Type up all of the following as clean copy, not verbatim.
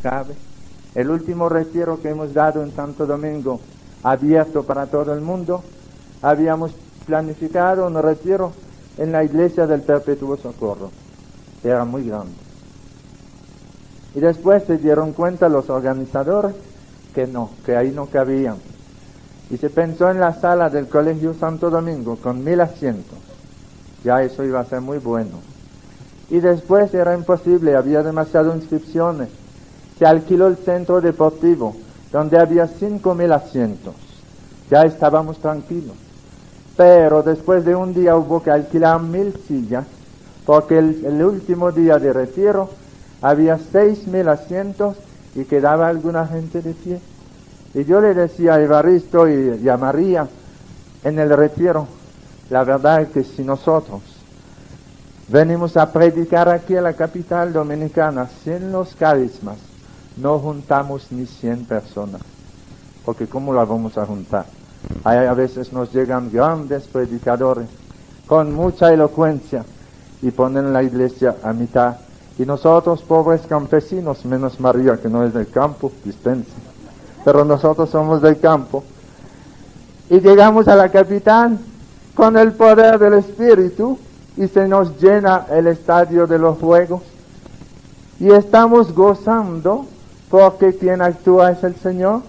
¿sabe? El último retiro que hemos dado en Santo Domingo, abierto para todo el mundo, habíamos planificado un retiro en la iglesia del Perpetuo Socorro. Era muy grande. Y después se dieron cuenta los organizadores que ahí no cabían. Y se pensó en la sala del Colegio Santo Domingo con 1000 asientos. Ya eso iba a ser muy bueno. Y después era imposible, había demasiadas inscripciones. Se alquiló el centro deportivo, donde había 5000 asientos. Ya estábamos tranquilos. Pero después de un día hubo que alquilar 1000 sillas, porque el último día de retiro había 6000 asientos y quedaba alguna gente de pie. Y yo le decía a Evaristo y a María en el retiro, la verdad es que si nosotros venimos a predicar aquí a la capital dominicana sin los carismas, no juntamos ni 100 personas, porque ¿cómo la vamos a juntar? A veces nos llegan grandes predicadores con mucha elocuencia y ponen la iglesia a mitad, y nosotros pobres campesinos, menos María que no es del campo, dispense, pero nosotros somos del campo, y llegamos a la capital con el poder del Espíritu y se nos llena el estadio de los juegos y estamos gozando porque quien actúa es el Señor.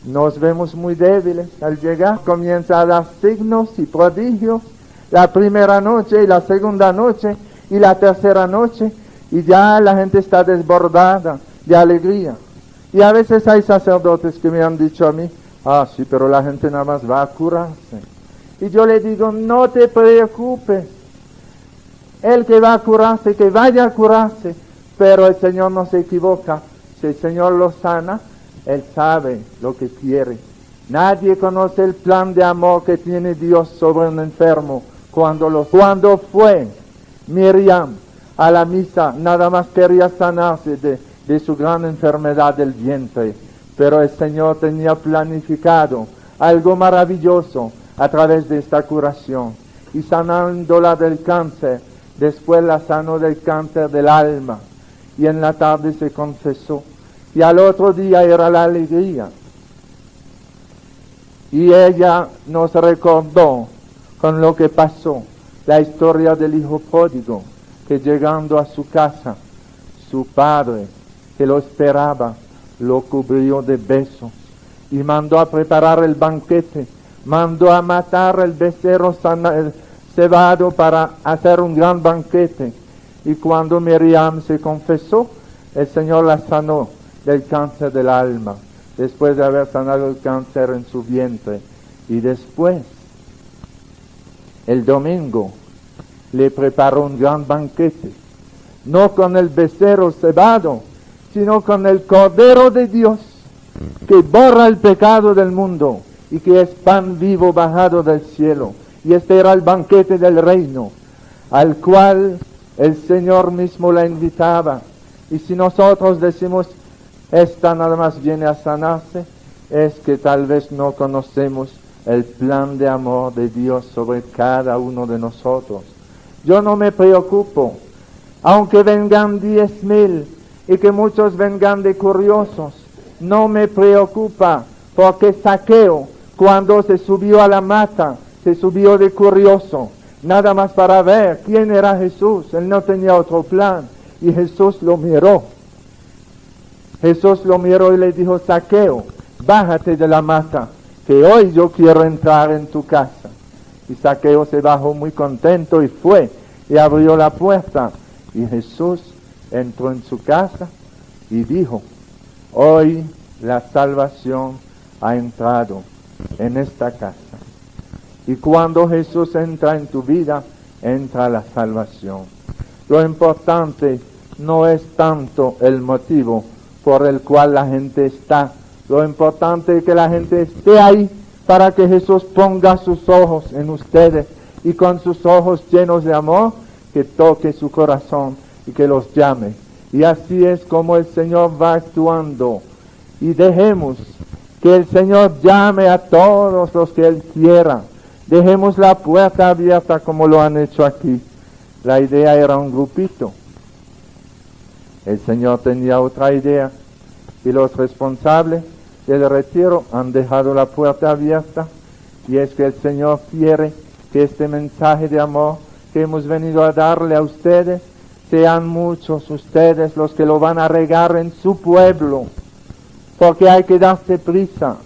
Nos vemos muy débiles al llegar, comienza a dar signos y prodigios la primera noche y la segunda noche y la tercera noche, y ya la gente está desbordada de alegría. Y a veces hay sacerdotes que me han dicho a mí, sí, pero la gente nada más va a curarse. Y yo le digo, no te preocupes, el que va a curarse, que vaya a curarse, pero el Señor no se equivoca. Si el Señor lo sana, Él sabe lo que quiere. Nadie conoce el plan de amor que tiene Dios sobre un enfermo. Cuando fue Miriam a la misa, nada más quería sanarse de su gran enfermedad del vientre, pero el Señor tenía planificado algo maravilloso a través de esta curación, y sanándola del cáncer, después la sanó del cáncer del alma, y en la tarde se confesó, y al otro día era la alegría. Y ella nos recordó con lo que pasó, la historia del hijo pródigo, que llegando a su casa, su padre, que lo esperaba, lo cubrió de besos, y mandó a preparar el banquete, mandó a matar el becerro cebado para hacer un gran banquete. Y cuando Miriam se confesó, el Señor la sanó del cáncer del alma, después de haber sanado el cáncer en su vientre. Y después, el domingo, le preparó un gran banquete, no con el becerro cebado, sino con el Cordero de Dios, que borra el pecado del mundo y que es pan vivo bajado del cielo. Y este era el banquete del reino, al cual el Señor mismo la invitaba. Y si nosotros decimos, esta nada más viene a sanarse, es que tal vez no conocemos el plan de amor de Dios sobre cada uno de nosotros. Yo no me preocupo, aunque vengan 10,000 y que muchos vengan de curiosos, no me preocupa, porque Zaqueo, cuando se subió a la mata, se subió de curioso, nada más para ver quién era Jesús. Él no tenía otro plan, y Jesús lo miró. Jesús lo miró y le dijo, Zaqueo, bájate de la mata, que hoy yo quiero entrar en tu casa. Y Zaqueo se bajó muy contento y fue, y abrió la puerta, y Jesús entró en su casa y dijo, hoy la salvación ha entrado en esta casa. Y cuando Jesús entra en tu vida, entra la salvación. Lo importante no es tanto el motivo por el cual la gente está. Lo importante es que la gente esté ahí para que Jesús ponga sus ojos en ustedes y con sus ojos llenos de amor, que toque su corazón y que los llame. Y así es como el Señor va actuando. Y dejemos que el Señor llame a todos los que Él quiera. Dejemos la puerta abierta como lo han hecho aquí. La idea era un grupito. El Señor tenía otra idea y los responsables del retiro han dejado la puerta abierta, y es que el Señor quiere que este mensaje de amor que hemos venido a darle a ustedes, sean muchos ustedes los que lo van a regar en su pueblo, porque hay que darse prisa.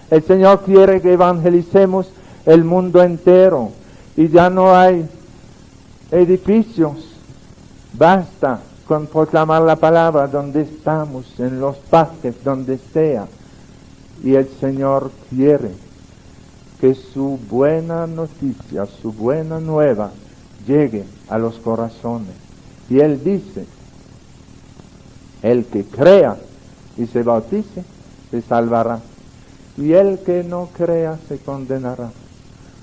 El Señor quiere que evangelicemos el mundo entero, y ya no hay edificios, basta con proclamar la palabra donde estamos, en los parques, donde sea. Y el Señor quiere que su buena noticia, su buena nueva, llegue a los corazones. Y Él dice, el que crea y se bautice, se salvará, y el que no crea, se condenará.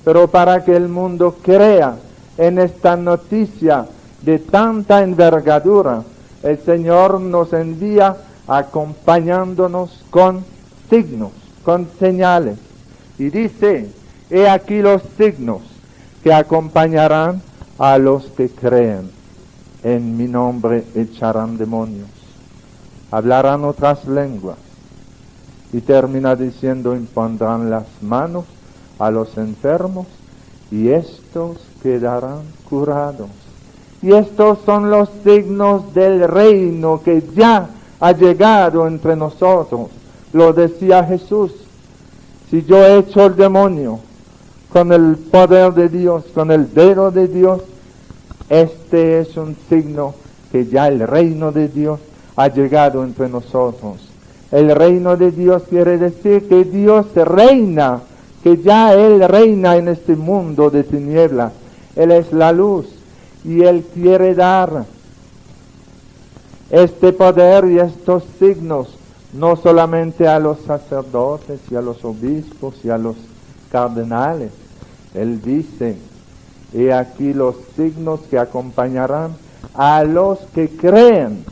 Pero para que el mundo crea en esta noticia de tanta envergadura, el Señor nos envía acompañándonos con signos, con señales. Y dice, he aquí los signos que acompañarán a los que creen. En mi nombre echarán demonios, hablarán otras lenguas. Y termina diciendo, impondrán las manos a los enfermos y estos quedarán curados. Y estos son los signos del reino que ya ha llegado entre nosotros. Lo decía Jesús, si yo echo el demonio con el poder de Dios, con el dedo de Dios, este es un signo que ya el reino de Dios ha llegado entre nosotros. El reino de Dios quiere decir que Dios reina, que ya Él reina en este mundo de tinieblas. Él es la luz y Él quiere dar este poder y estos signos no solamente a los sacerdotes y a los obispos y a los cardenales. Él dice, he aquí los signos que acompañarán a los que creen,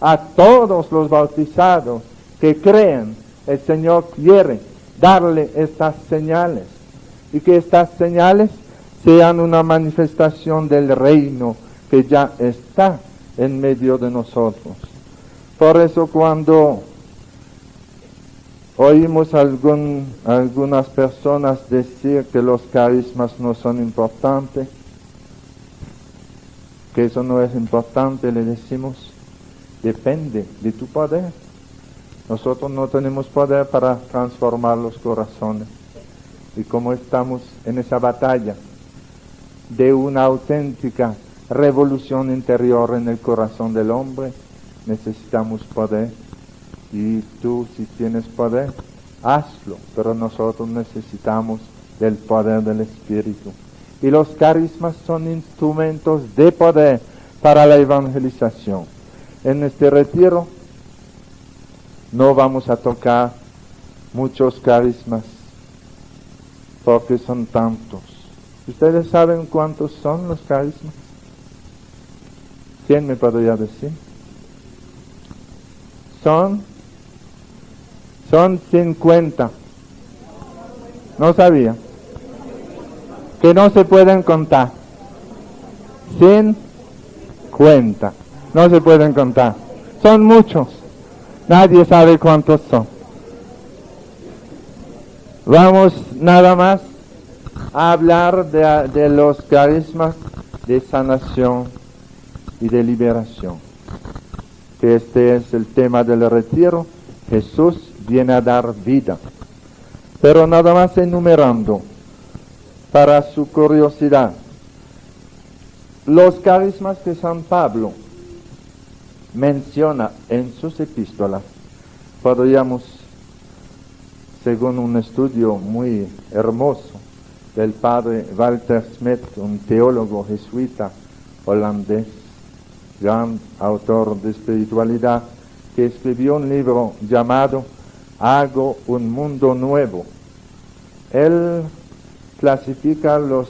a todos los bautizados que creen. El Señor quiere darle estas señales, y que estas señales sean una manifestación del reino que ya está en medio de nosotros. Por eso cuando oímos algunas personas decir que los carismas no son importantes, que eso no es importante, le decimos, depende de tu poder. Nosotros no tenemos poder para transformar los corazones. Y como estamos en esa batalla de una auténtica revolución interior en el corazón del hombre, necesitamos poder. Y tú, si tienes poder, hazlo. Pero nosotros necesitamos del poder del Espíritu. Y los carismas son instrumentos de poder para la evangelización. En este retiro no vamos a tocar muchos carismas, porque son tantos. ¿Ustedes saben cuántos son los carismas? ¿Quién me podría decir? Son 50. No sabía. Que no se pueden contar. 50. No se pueden contar. Son muchos. Nadie sabe cuántos son. Vamos nada más a hablar de los carismas de sanación y de liberación. Que este es el tema del retiro. Jesús viene a dar vida. Pero nada más enumerando, para su curiosidad, los carismas que San Pablo menciona en sus epístolas, podríamos, según un estudio muy hermoso del padre Walter Smith, un teólogo jesuita holandés, gran autor de espiritualidad, que escribió un libro llamado Hago un mundo nuevo. Él clasifica los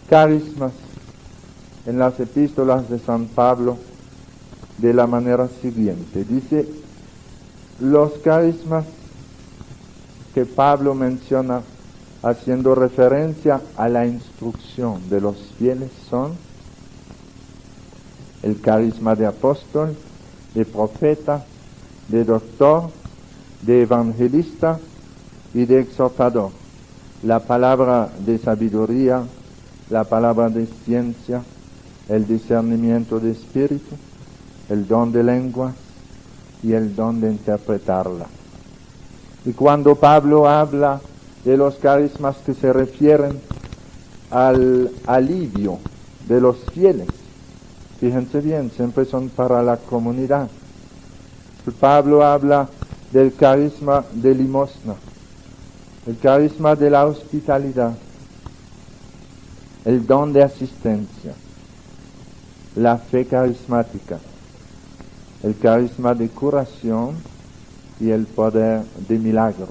carismas en las epístolas de San Pablo de la manera siguiente. Dice, los carismas que Pablo menciona haciendo referencia a la instrucción de los fieles son el carisma de apóstol, de profeta, de doctor, de evangelista y de exhortador. La palabra de sabiduría, la palabra de ciencia, el discernimiento de espíritu, el don de lenguas y el don de interpretarla. Y cuando Pablo habla de los carismas que se refieren al alivio de los fieles, fíjense bien, siempre son para la comunidad. Pablo habla del carisma de limosna, el carisma de la hospitalidad, el don de asistencia, la fe carismática, el carisma de curación y el poder de milagros.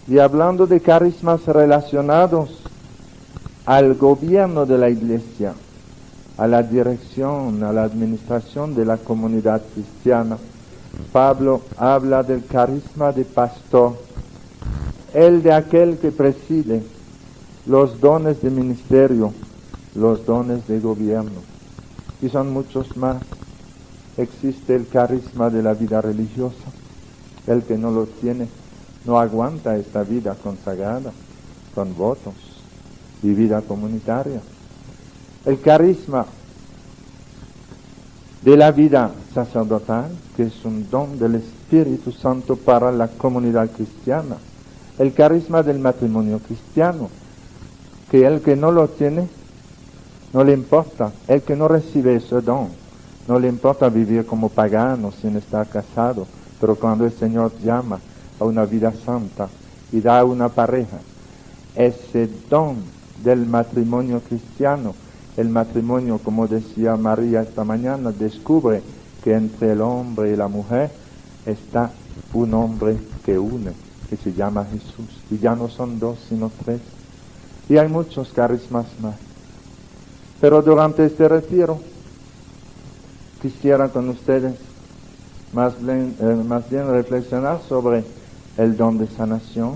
Y hablando de carismas relacionados al gobierno de la Iglesia, a la dirección, a la administración de la comunidad cristiana, Pablo habla del carisma de pastor, el de aquel que preside los dones de ministerio, los dones de gobierno, y son muchos más. Existe el carisma de la vida religiosa. El que no lo tiene no aguanta esta vida consagrada, con votos y vida comunitaria. El carisma de la vida sacerdotal, que es un don del Espíritu Santo para la comunidad cristiana. El carisma del matrimonio cristiano, que el que no lo tiene, no le importa. El que no recibe ese don, no le importa vivir como pagano sin estar casado, pero cuando el Señor llama a una vida santa y da a una pareja, ese don del matrimonio cristiano, el matrimonio, como decía María esta mañana, descubre que entre el hombre y la mujer está un hombre que une, que se llama Jesús, y ya no son dos sino tres, y hay muchos carismas más. Pero durante este retiro quisiera con ustedes más bien reflexionar sobre el don de sanación,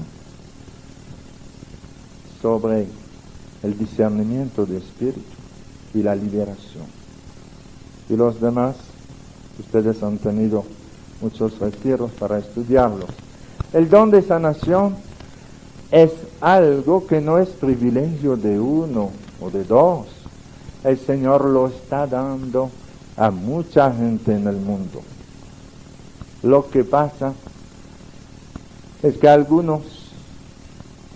sobre el discernimiento de espíritu y la liberación. Y los demás, ustedes han tenido muchos retiros para estudiarlos. El don de sanación es algo que no es privilegio de uno o de dos. El Señor lo está dando a mucha gente en el mundo. Lo que pasa es que algunos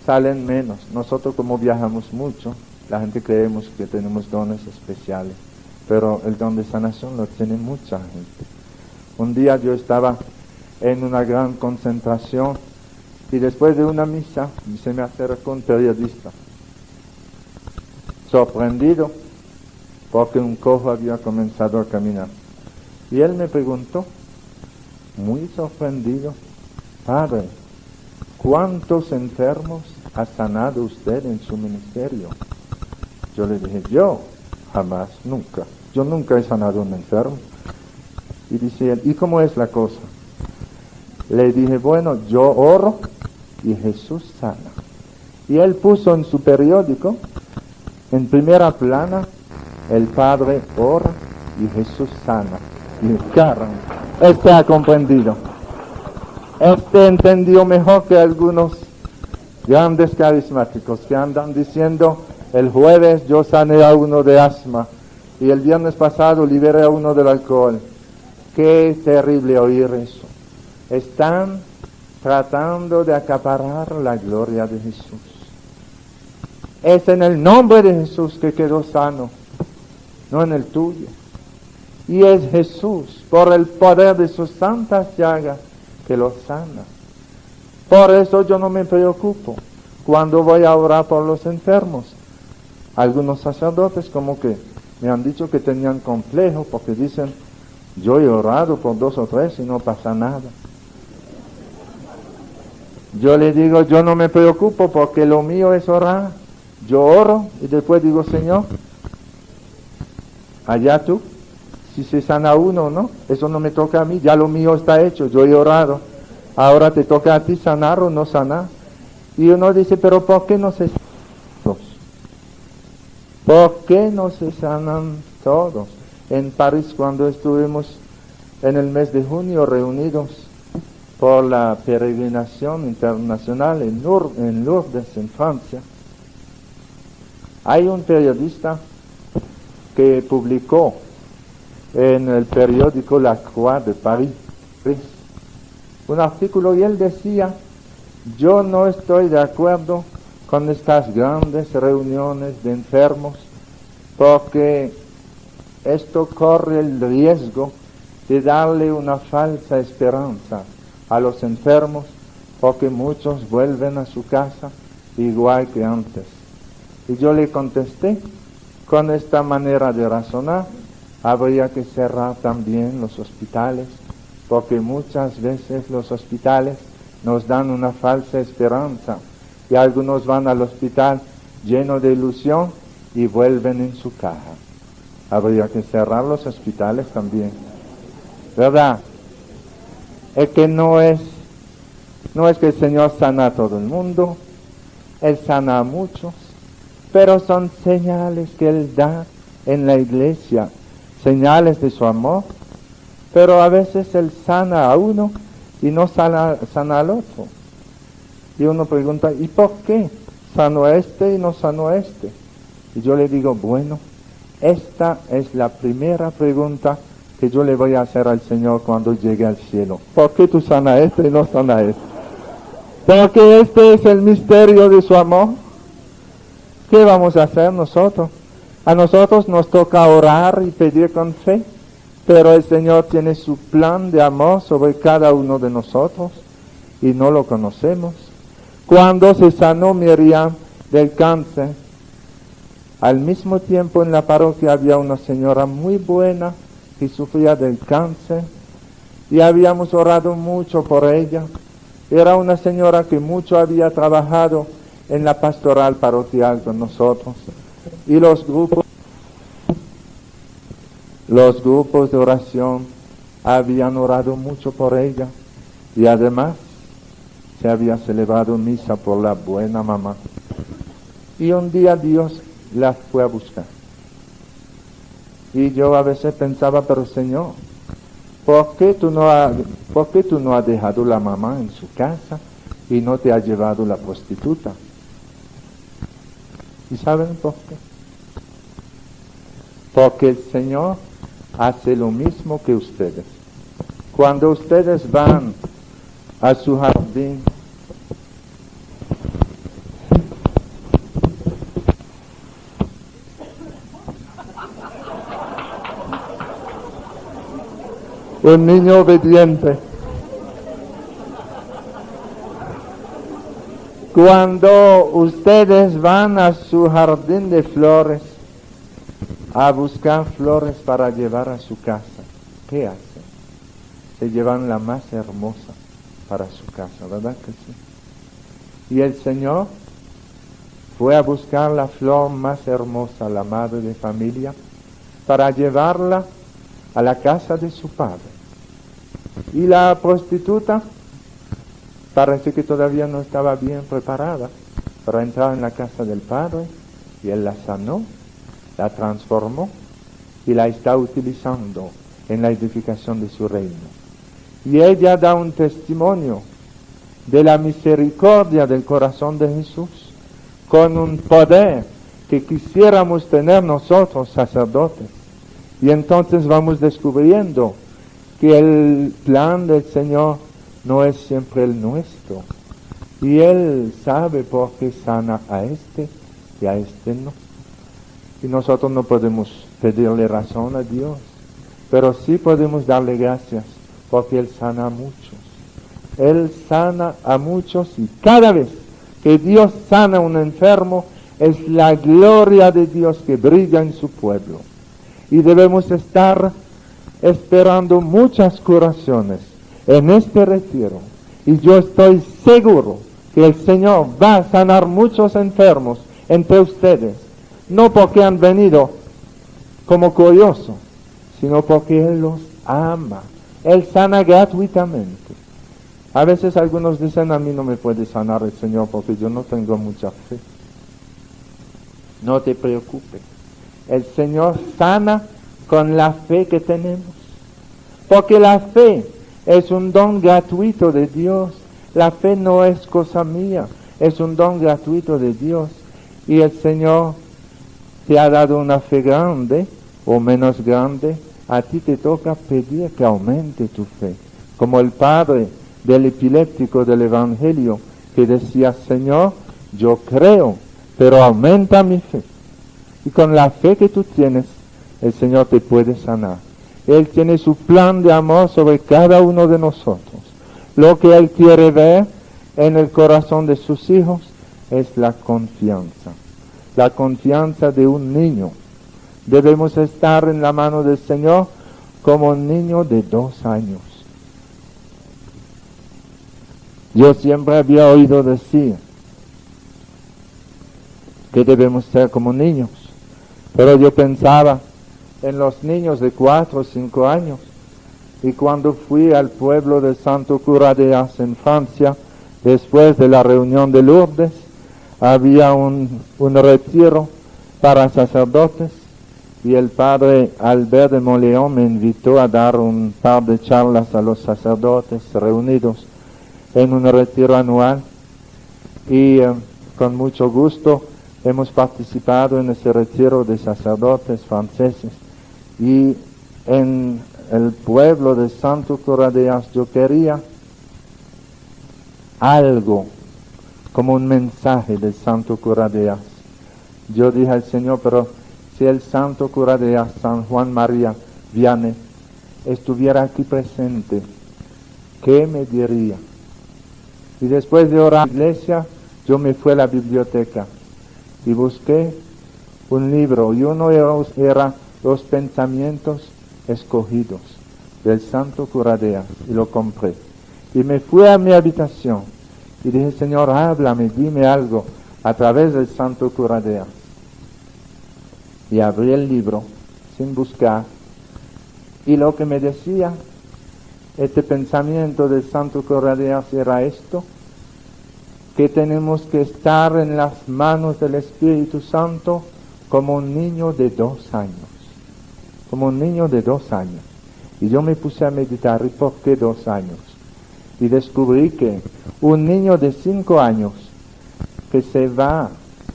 salen menos. Nosotros, como viajamos mucho, la gente creemos que tenemos dones especiales, pero el don de sanación lo tiene mucha gente. Un día yo estaba en una gran concentración y después de una misa se me acercó un periodista, sorprendido porque un cojo había comenzado a caminar. Y él me preguntó, muy sorprendido, padre, ¿cuántos enfermos ha sanado usted en su ministerio? Yo le dije, yo jamás, nunca. Yo nunca he sanado a un enfermo. Y dice él, ¿y cómo es la cosa? Le dije, bueno, yo oro y Jesús sana. Y él puso en su periódico, en primera plana, el Padre ora y Jesús sana. Y caramba, este ha comprendido. Este entendió mejor que algunos grandes carismáticos que andan diciendo, el jueves yo sané a uno de asma y el viernes pasado liberé a uno del alcohol. Qué terrible oír eso. Están tratando de acaparar la gloria de Jesús. Es en el nombre de Jesús que quedó sano, no en el tuyo. Y es Jesús, por el poder de sus santas llagas, que lo sana. Por eso yo no me preocupo cuando voy a orar por los enfermos. Algunos sacerdotes como que me han dicho que tenían complejo porque dicen, yo he orado por 2 o 3 y no pasa nada. Yo le digo, yo no me preocupo porque lo mío es orar. Yo oro y después digo, Señor, allá tú, si se sana uno o no, eso no me toca a mí, ya lo mío está hecho, yo he orado. Ahora te toca a ti sanar o no sanar. Y uno dice, pero ¿por qué no se sanan todos? ¿Por qué no se sanan todos? En París, cuando estuvimos en el mes de junio reunidos por la peregrinación internacional en Lourdes, en Francia. Hay un periodista que publicó en el periódico La Croix de París un artículo, y él decía: yo no estoy de acuerdo con estas grandes reuniones de enfermos, porque esto corre el riesgo de darle una falsa esperanza a los enfermos, porque muchos vuelven a su casa igual que antes. Y yo le contesté: con esta manera de razonar, habría que cerrar también los hospitales, porque muchas veces los hospitales nos dan una falsa esperanza, y algunos van al hospital llenos de ilusión y vuelven en su caja. Habría que cerrar los hospitales también, ¿verdad? Es que no es que el Señor sana a todo el mundo, Él sana a muchos, pero son señales que Él da en la iglesia, señales de su amor. Pero a veces Él sana a uno y no sana al otro. Y uno pregunta: ¿y por qué sanó a este y no sanó a este? Y yo le digo: bueno, esta es la primera pregunta que yo le voy a hacer al Señor cuando llegue al cielo. ¿Por qué tú sanas a este y no sanas a este? Porque este es el misterio de su amor. ¿Qué vamos a hacer nosotros? A nosotros nos toca orar y pedir con fe, pero el Señor tiene su plan de amor sobre cada uno de nosotros y no lo conocemos. Cuando se sanó Miriam del cáncer, al mismo tiempo en la parroquia había una señora muy buena que sufría del cáncer y habíamos orado mucho por ella. Era una señora que mucho había trabajado en la pastoral parroquial con nosotros, y los grupos de oración habían orado mucho por ella, y además se había celebrado misa por la buena mamá. Y un día Dios la fue a buscar. Y yo a veces pensaba: pero Señor, ¿por qué tú no has dejado la mamá en su casa y no te has llevado la prostituta? ¿Y saben por qué? Porque el Señor hace lo mismo que ustedes. Cuando ustedes van a su jardín, un niño obediente. Cuando ustedes van a su jardín de flores a buscar flores para llevar a su casa, ¿qué hacen? Se llevan la más hermosa para su casa, ¿verdad que sí? Y el Señor fue a buscar la flor más hermosa, la madre de familia, para llevarla a la casa de su padre. Y la prostituta parece que todavía no estaba bien preparada para entrar en la casa del Padre, y Él la sanó, la transformó y la está utilizando en la edificación de su reino. Y ella da un testimonio de la misericordia del corazón de Jesús, con un poder que quisiéramos tener nosotros, sacerdotes. Y entonces vamos descubriendo que el plan del Señor no es siempre el nuestro, y Él sabe por qué sana a este y a este no. Y nosotros no podemos pedirle razón a Dios, pero sí podemos darle gracias porque Él sana a muchos. Él sana a muchos, y cada vez que Dios sana a un enfermo, es la gloria de Dios que brilla en su pueblo. Y debemos estar esperando muchas curaciones en este retiro, y yo estoy seguro que el Señor va a sanar muchos enfermos entre ustedes, no porque han venido como curiosos, sino porque Él los ama. Él sana gratuitamente. A veces algunos dicen: a mí no me puede sanar el Señor porque yo no tengo mucha fe. No te preocupes, el Señor sana con la fe que tenemos. Porque la fe es un don gratuito de Dios. La fe no es cosa mía, es un don gratuito de Dios. Y el Señor te ha dado una fe grande o menos grande. A ti te toca pedir que aumente tu fe. Como el padre del epiléptico del Evangelio que decía: Señor, yo creo, pero aumenta mi fe. Y con la fe que tú tienes, el Señor te puede sanar. Él tiene su plan de amor sobre cada uno de nosotros. Lo que Él quiere ver en el corazón de sus hijos es la confianza de un niño. Debemos estar en la mano del Señor como un niño de 2 años. Yo siempre había oído decir que debemos ser como niños, pero yo pensaba en los niños de 4 o 5 años, y cuando fui al pueblo de Santo Cura de Ars en Francia, después de la reunión de Lourdes, había un retiro para sacerdotes, y el padre Albert de Montléon me invitó a dar un par de charlas a los sacerdotes reunidos en un retiro anual, y con mucho gusto hemos participado en ese retiro de sacerdotes franceses. Y en el pueblo de Santo Cura de Ars yo quería algo, como un mensaje del Santo Cura de Ars. Yo dije al Señor: pero si el Santo Cura de Ars, San Juan María Vianney, estuviera aquí presente, ¿qué me diría? Y después de orar en la iglesia, yo me fui a la biblioteca y busqué un libro, y uno era Los pensamientos escogidos del Santo Cura de Ars, y lo compré. Y me fui a mi habitación y dije: Señor, háblame, dime algo a través del Santo Cura de Ars. Y abrí el libro sin buscar, y lo que me decía este pensamiento del Santo Cura de Ars era esto: que tenemos que estar en las manos del Espíritu Santo como un niño de 2 años. Como un niño de 2 años. Y yo me puse a meditar: ¿y por qué 2 años? Y descubrí que un niño de 5 años que se va,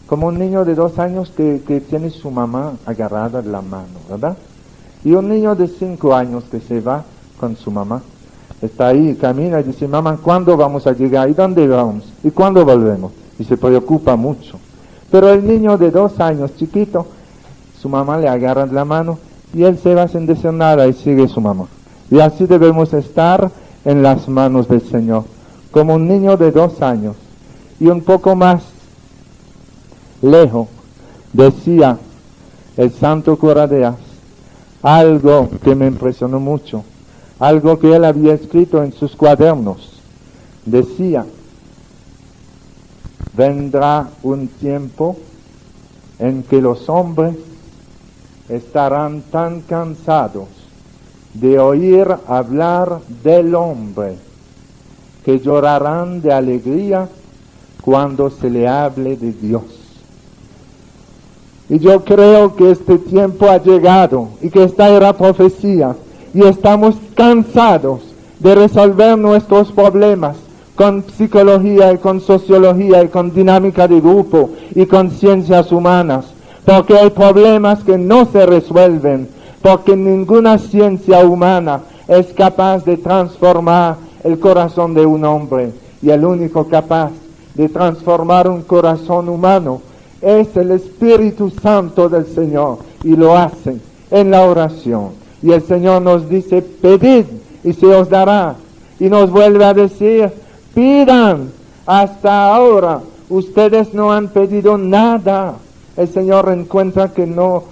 como un niño de 2 años que tiene su mamá agarrada de la mano, ¿verdad? Y un niño de 5 años que se va con su mamá, está ahí, camina y dice: mamá, ¿cuándo vamos a llegar? ¿Y dónde vamos? ¿Y cuándo volvemos? Y se preocupa mucho. Pero el niño de 2 años, chiquito, su mamá le agarra de la mano y él se va sin decir nada y sigue su mamá. Y así debemos estar en las manos del Señor, como un niño de 2 años. Y un poco más lejos decía el Santo Cura de Ars algo que me impresionó mucho, algo que él había escrito en sus cuadernos. Decía: vendrá un tiempo en que los hombres estarán tan cansados de oír hablar del hombre que llorarán de alegría cuando se le hable de Dios. Y yo creo que este tiempo ha llegado y que esta era profecía, y estamos cansados de resolver nuestros problemas con psicología y con sociología y con dinámica de grupo y con ciencias humanas, porque hay problemas que no se resuelven, porque ninguna ciencia humana es capaz de transformar el corazón de un hombre, y el único capaz de transformar un corazón humano es el Espíritu Santo del Señor, y lo hace en la oración. Y el Señor nos dice: pedid y se os dará, y nos vuelve a decir: pidan. Hasta ahora ustedes no han pedido nada. El Señor encuentra que no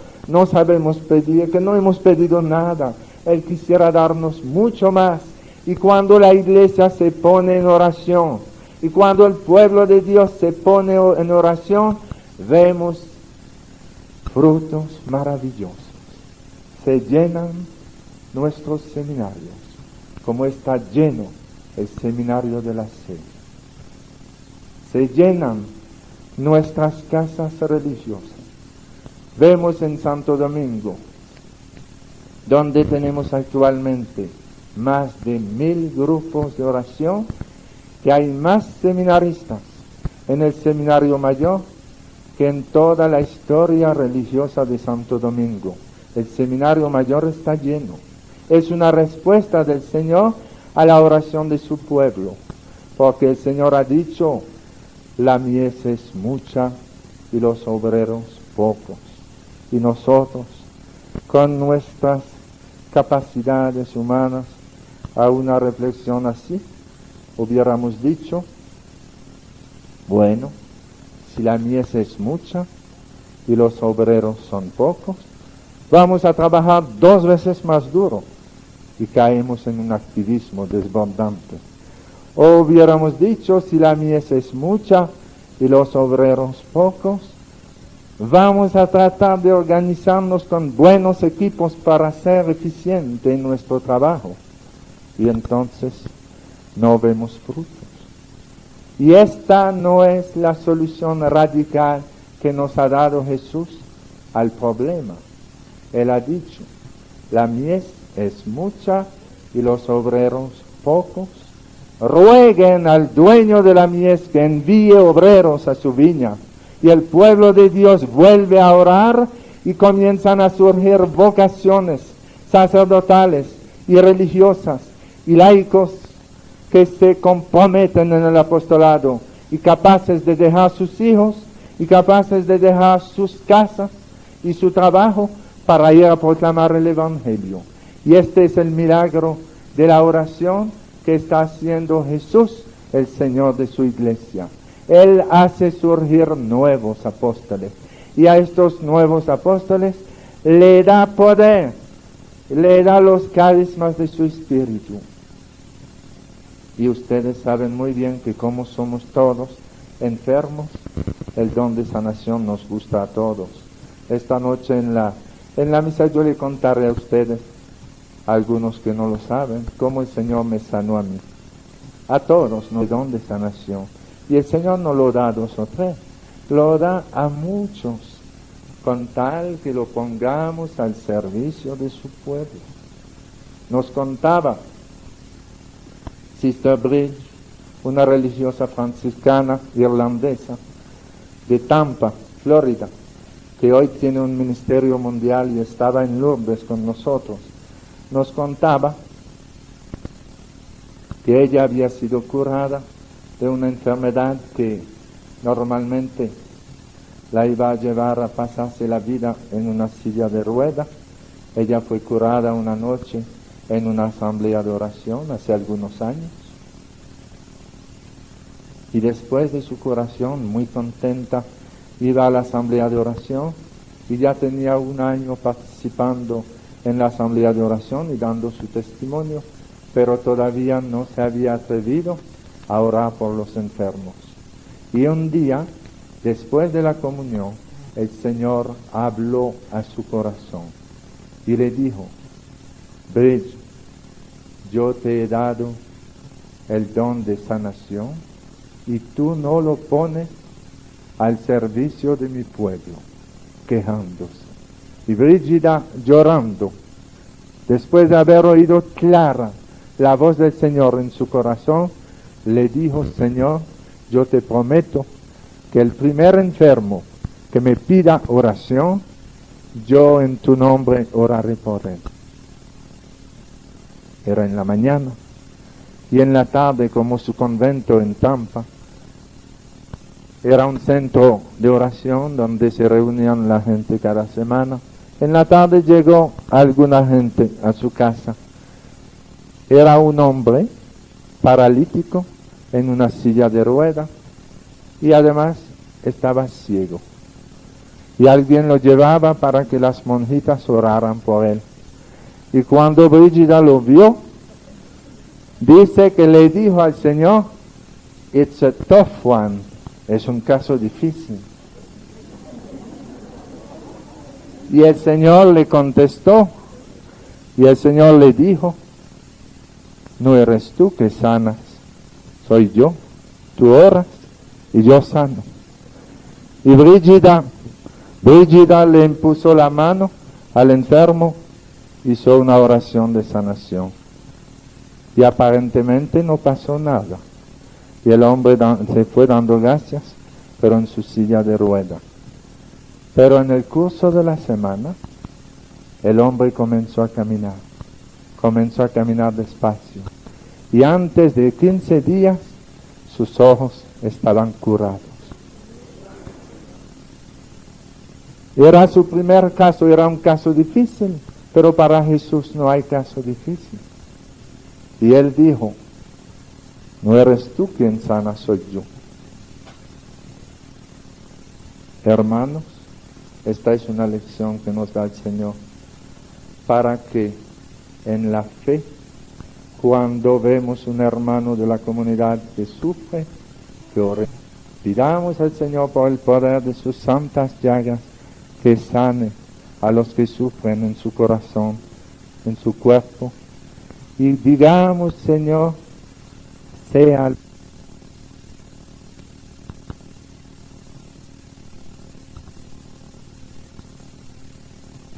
sabemos pedir, que no hemos pedido nada. Él quisiera darnos mucho más. Y cuando la iglesia se pone en oración, y cuando el pueblo de Dios se pone en oración, vemos frutos maravillosos. Se llenan nuestros seminarios, como está lleno el seminario de la Sede. Se llenan nuestras casas religiosas. Vemos en Santo Domingo, donde tenemos actualmente más de 1000 grupos de oración, que hay más seminaristas en el Seminario Mayor que en toda la historia religiosa de Santo Domingo. El Seminario Mayor está lleno. Es una respuesta del Señor a la oración de su pueblo, porque el Señor ha dicho: la mies es mucha y los obreros pocos. Y nosotros, con nuestras capacidades humanas, a una reflexión así, hubiéramos dicho: bueno, si la mies es mucha y los obreros son pocos, vamos a trabajar 2 veces más duro, y caemos en un activismo desbordante. O hubiéramos dicho: si la mies es mucha y los obreros pocos, vamos a tratar de organizarnos con buenos equipos para ser eficiente en nuestro trabajo, y entonces no vemos frutos. Y esta no es la solución radical que nos ha dado Jesús al problema. Él ha dicho: la mies es mucha y los obreros pocos. Rueguen al dueño de la mies que envíe obreros a su viña. Y el pueblo de Dios vuelve a orar y comienzan a surgir vocaciones sacerdotales y religiosas y laicos que se comprometen en el apostolado y capaces de dejar sus hijos y capaces de dejar sus casas y su trabajo para ir a proclamar el Evangelio. Y este es el milagro de la oración que está haciendo Jesús, el Señor de su iglesia. Él hace surgir nuevos apóstoles, y a estos nuevos apóstoles le da poder, le da los carismas de su espíritu. Y ustedes saben muy bien que como somos todos enfermos, el don de sanación nos gusta a todos. Esta noche en la misa yo le contaré a ustedes, a algunos que no lo saben, cómo el Señor me sanó a mí. A todos nos da don de sanación. Y el Señor no lo da a 2 o 3, lo da a muchos, con tal que lo pongamos al servicio de su pueblo. Nos contaba Sister Bridge, una religiosa franciscana irlandesa de Tampa, Florida, que hoy tiene un ministerio mundial y estaba en Lourdes con nosotros. Nos contaba que ella había sido curada de una enfermedad que normalmente la iba a llevar a pasarse la vida en una silla de ruedas. Ella fue curada una noche en una asamblea de oración hace algunos años. Y después de su curación, muy contenta, iba a la asamblea de oración y ya tenía 1 año participando en la asamblea de oración y dando su testimonio, pero todavía no se había atrevido a orar por los enfermos. Y un día, después de la comunión, el Señor habló a su corazón y le dijo: Bridge, yo te he dado el don de sanación y tú no lo pones al servicio de mi pueblo, quejándose. Y Brígida, llorando, después de haber oído clara la voz del Señor en su corazón, le dijo: Señor, yo te prometo que el primer enfermo que me pida oración, yo en tu nombre oraré por él. Era en la mañana, y en la tarde, como su convento en Tampa era un centro de oración donde se reunían la gente cada semana, en la tarde llegó alguna gente a su casa. Era un hombre paralítico en una silla de ruedas y además estaba ciego. Y alguien lo llevaba para que las monjitas oraran por él. Y cuando Brígida lo vio, dice que le dijo al Señor: It's a tough one. Es un caso difícil. Y el Señor le contestó, y el Señor le dijo: no eres tú que sanas, soy yo. Tú oras y yo sano. Y Brígida le impuso la mano al enfermo, hizo una oración de sanación. y aparentemente no pasó nada. Y el hombre se fue dando gracias, pero en su silla de ruedas. Pero en el curso de la semana, el hombre comenzó a caminar despacio. Y antes de 15 días, sus ojos estaban curados. Era su primer caso, era un caso difícil, pero para Jesús no hay caso difícil. Y él dijo, no eres tú quien sana, soy yo. Hermanos, esta es una lección que nos da el Señor para que en la fe, cuando vemos un hermano de la comunidad que sufre, que oremos. Pidamos al Señor por el poder de sus santas llagas que sane a los que sufren en su corazón, en su cuerpo. Y digamos, Señor, sea